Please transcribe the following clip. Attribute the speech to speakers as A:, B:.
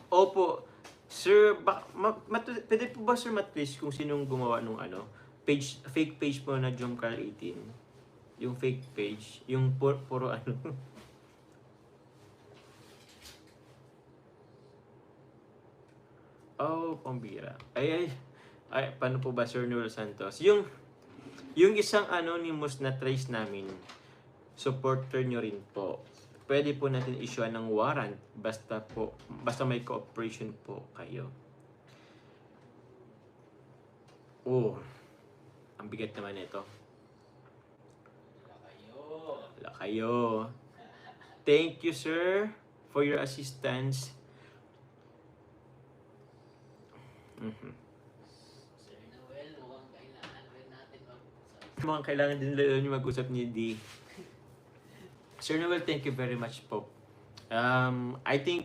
A: Opo. Sir, pwede po ba sir matwist kung sinong gumawa nung page, fake page po na Jomcar 18? Yung fake page, yung puro ano. Oh, pambira. Paano po ba Sir Noel Santos? Yung isang anonymous na trace namin, supporter nyo rin po. Pwede po natin issue ng warrant basta may cooperation po kayo. Oh, ang bigat naman ito. Wala kayo. Thank you, sir, for your assistance.
B: Sir Noel, mukhang kailangan rin natin mag-usap.
A: Mukhang kailangan din nyo mag-usap ni D. Sir Noel, thank you very much po. I think